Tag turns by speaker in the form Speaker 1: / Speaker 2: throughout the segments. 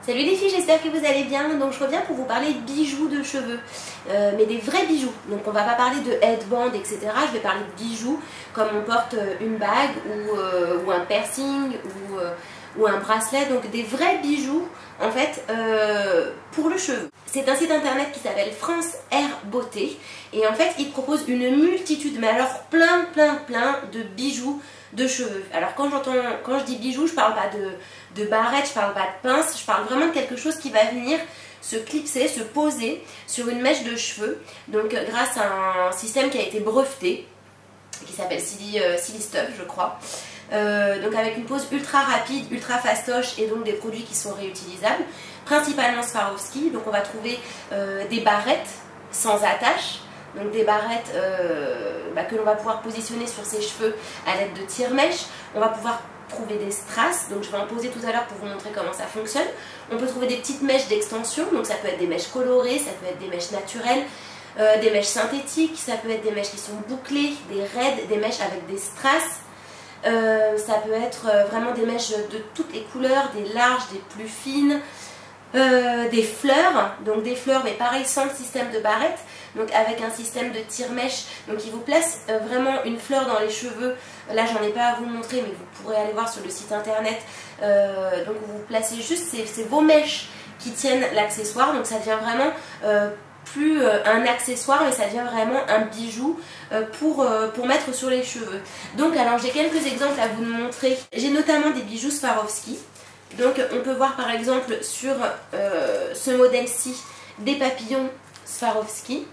Speaker 1: Salut les filles, j'espère que vous allez bien. Donc je reviens pour vous parler de bijoux de cheveux, mais des vrais bijoux. Donc on va pas parler de headband, etc. Je vais parler de bijoux comme on porte une bague ou un piercing ou un bracelet. Donc des vrais bijoux en fait pour le cheveu. C'est un site internet qui s'appelle France Air Beauté et en fait il propose une multitude, mais alors plein de bijoux de cheveux. Alors quand je dis bijoux, je parle pas de barrette, je parle pas de pince, je parle vraiment de quelque chose qui va venir se clipser, se poser sur une mèche de cheveux. Donc grâce à un système qui a été breveté, qui s'appelle Silly Stuff je crois. Donc avec une pose ultra rapide, ultra fastoche et donc des produits qui sont réutilisables. Principalement Swarovski, donc on va trouver des barrettes sans attache. Donc des barrettes que l'on va pouvoir positionner sur ses cheveux à l'aide de tire-mèches. On va pouvoir trouver des strass, donc je vais en poser tout à l'heure pour vous montrer comment ça fonctionne. On peut trouver des petites mèches d'extension, donc ça peut être des mèches colorées, ça peut être des mèches naturelles, des mèches synthétiques, ça peut être des mèches qui sont bouclées, des raides, des mèches avec des strass. Ça peut être vraiment des mèches de toutes les couleurs, des larges, des plus fines. Des fleurs, donc des fleurs mais pareil sans le système de barrette, donc avec un système de tire-mèche, donc il vous place vraiment une fleur dans les cheveux. Là j'en ai pas à vous montrer mais vous pourrez aller voir sur le site internet. Donc vous placez juste, c'est vos mèches qui tiennent l'accessoire, donc ça devient vraiment plus un accessoire mais ça devient vraiment un bijou pour mettre sur les cheveux. Donc alors j'ai quelques exemples à vous montrer. J'ai notamment des bijoux Swarovski. Donc on peut voir par exemple sur ce modèle-ci des papillons Swarovski.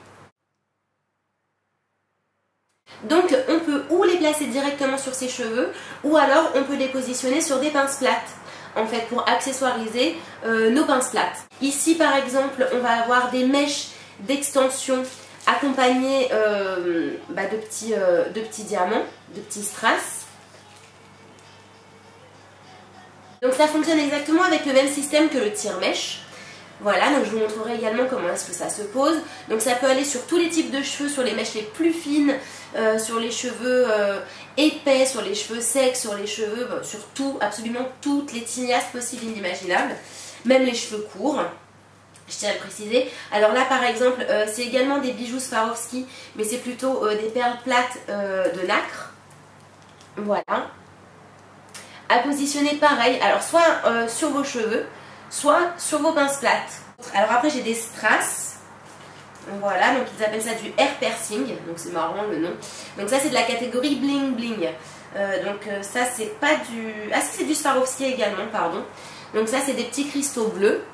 Speaker 1: Donc on peut ou les placer directement sur ses cheveux ou alors on peut les positionner sur des pinces plates en fait pour accessoiriser nos pinces plates. Ici par exemple on va avoir des mèches d'extension accompagnées de petits diamants, de petits strass. Donc ça fonctionne exactement avec le même système que le tire-mèche. Voilà, donc je vous montrerai également comment est-ce que ça se pose. Donc ça peut aller sur tous les types de cheveux, sur les mèches les plus fines, sur les cheveux épais, sur les cheveux secs, sur les cheveux, sur tout, absolument toutes les tignasses possibles et inimaginables. Même les cheveux courts, je tiens à le préciser. Alors là par exemple, c'est également des bijoux Swarovski, mais c'est plutôt des perles plates de nacre. Voilà. À positionner pareil, alors soit sur vos cheveux, soit sur vos pinces plates. Alors après j'ai des strass, voilà, donc ils appellent ça du hair piercing, donc c'est marrant le nom. Donc ça c'est de la catégorie bling bling, ça c'est pas du... Ah si, c'est du Swarovski également, pardon. Donc ça c'est des petits cristaux bleus.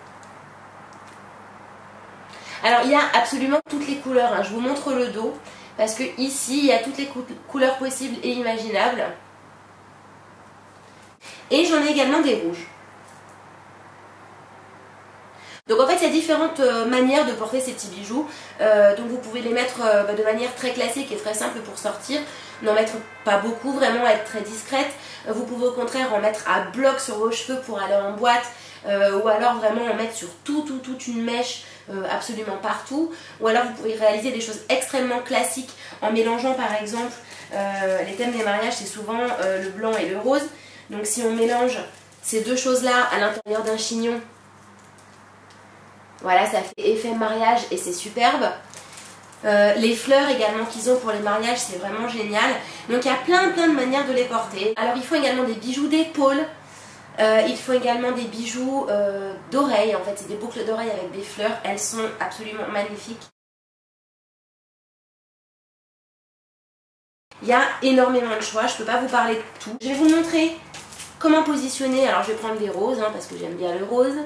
Speaker 1: Alors il y a absolument toutes les couleurs, hein. Je vous montre le dos, parce que ici il y a toutes les couleurs possibles et imaginables. Et j'en ai également des rouges. Donc en fait il y a différentes manières de porter ces petits bijoux. Donc vous pouvez les mettre de manière très classique et très simple pour sortir. N'en mettre pas beaucoup, vraiment être très discrète. Vous pouvez au contraire en mettre à bloc sur vos cheveux pour aller en boîte. Ou alors vraiment en mettre sur toute une mèche absolument partout. Ou alors vous pouvez réaliser des choses extrêmement classiques en mélangeant par exemple les thèmes des mariages, c'est souvent le blanc et le rose. Donc si on mélange ces deux choses-là à l'intérieur d'un chignon, voilà, ça fait effet mariage et c'est superbe. Les fleurs également qu'ils ont pour les mariages, c'est vraiment génial. Donc il y a plein de manières de les porter. Alors il faut également des bijoux d'épaule. Il faut également des bijoux d'oreilles. En fait, c'est des boucles d'oreilles avec des fleurs. Elles sont absolument magnifiques. Il y a énormément de choix. Je ne peux pas vous parler de tout. Je vais vous montrer comment positionner. Alors je vais prendre des roses parce que j'aime bien le rose.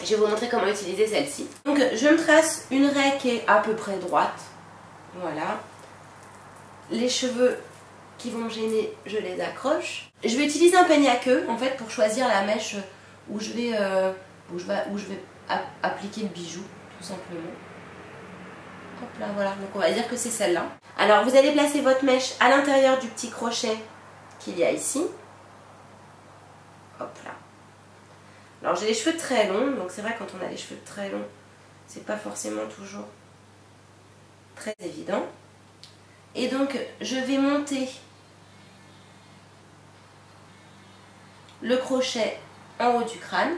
Speaker 1: Je vais vous montrer comment utiliser celle-ci. Donc je me trace une raie qui est à peu près droite. Voilà. Les cheveux qui vont me gêner, je les accroche. Je vais utiliser un peigne à queue en fait pour choisir la mèche où je vais appliquer le bijou, tout simplement. Hop là, voilà. Donc on va dire que c'est celle-là. Alors vous allez placer votre mèche à l'intérieur du petit crochet qu'il y a ici. Hop là. Alors j'ai les cheveux très longs, donc c'est vrai quand on a les cheveux très longs, c'est pas forcément toujours très évident. Et donc je vais monter le crochet en haut du crâne.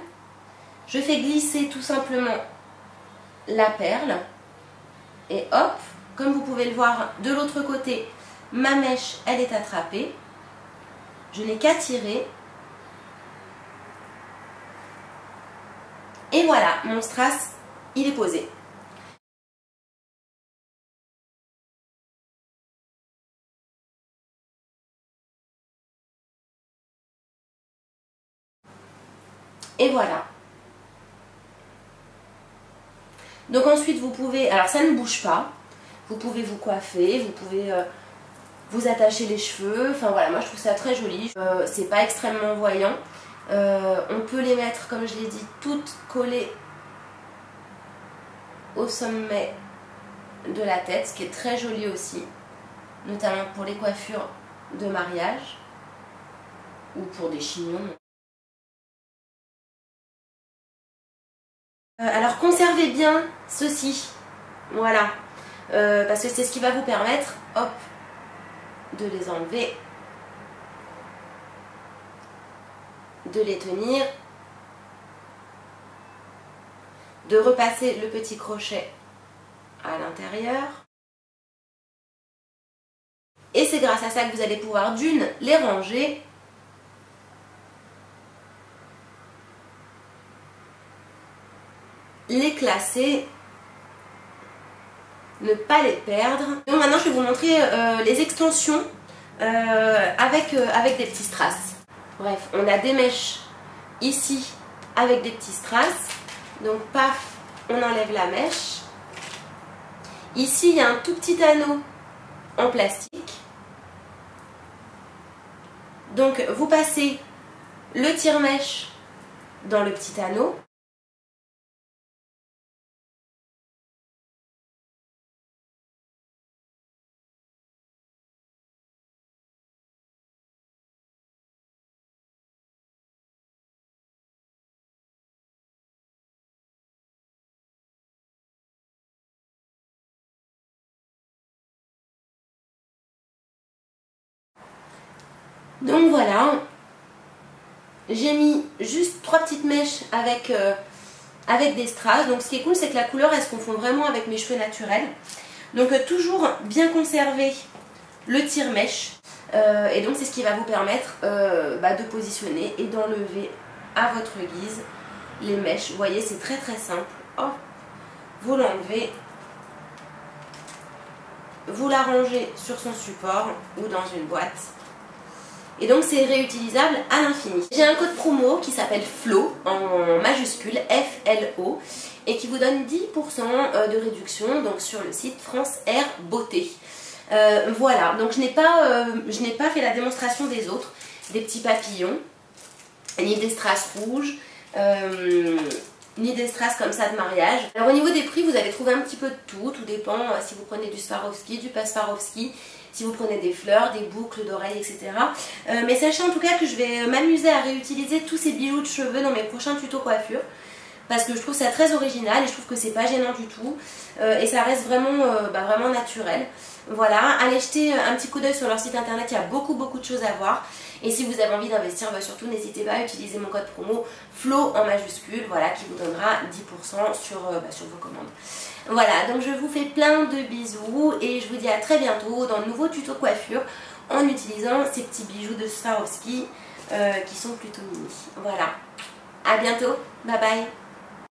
Speaker 1: Je fais glisser tout simplement la perle et hop, comme vous pouvez le voir de l'autre côté, ma mèche elle est attrapée. Je n'ai qu'à tirer. Et voilà, mon strass il est posé. Et voilà. Donc ensuite vous pouvez, alors ça ne bouge pas, vous pouvez vous coiffer, vous pouvez vous attacher les cheveux, enfin voilà, moi je trouve ça très joli, c'est pas extrêmement voyant, on peut les mettre comme je l'ai dit toutes collées au sommet de la tête, ce qui est très joli aussi, notamment pour les coiffures de mariage ou pour des chignons. Alors conservez bien ceci, voilà, parce que c'est ce qui va vous permettre, hop, de les enlever, de les tenir, de repasser le petit crochet à l'intérieur. Et c'est grâce à ça que vous allez pouvoir d'une, les ranger, les classer, ne pas les perdre. Donc maintenant je vais vous montrer les extensions avec des petits strass. Bref, on a des mèches ici avec des petits strass. Donc paf, on enlève la mèche. Ici il y a un tout petit anneau en plastique. Donc vous passez le tire-mèche dans le petit anneau. Donc voilà, j'ai mis juste 3 petites mèches avec des strass. Donc ce qui est cool, c'est que la couleur elle se confond vraiment avec mes cheveux naturels. Donc toujours bien conserver le tire-mèche. Et donc c'est ce qui va vous permettre de positionner et d'enlever à votre guise les mèches. Vous voyez, c'est très très simple. Oh, vous l'enlevez, vous la rangez sur son support ou dans une boîte. Et donc c'est réutilisable à l'infini. J'ai un code promo qui s'appelle FLO en majuscule, F-L-O, et qui vous donne 10% de réduction donc sur le site France Air Beauté. Voilà, donc je n'ai pas fait la démonstration des autres, des petits papillons, ni des strass rouges, ni des strass comme ça de mariage. Alors au niveau des prix, vous allez trouver un petit peu de tout dépend si vous prenez du Swarovski, du pas Swarovski, si vous prenez des fleurs, des boucles d'oreilles, etc. Mais sachez en tout cas que je vais m'amuser à réutiliser tous ces bijoux de cheveux dans mes prochains tutos coiffure. Parce que je trouve ça très original et je trouve que c'est pas gênant du tout. Et ça reste vraiment, vraiment naturel. Voilà, allez jeter un petit coup d'œil sur leur site internet, il y a beaucoup de choses à voir. Et si vous avez envie d'investir, surtout n'hésitez pas à utiliser mon code promo FLO en majuscule, voilà, qui vous donnera 10% sur vos commandes. Voilà, donc je vous fais plein de bisous et je vous dis à très bientôt dans de nouveaux tutos coiffure en utilisant ces petits bijoux de Swarovski qui sont plutôt mini. Voilà, à bientôt, bye bye.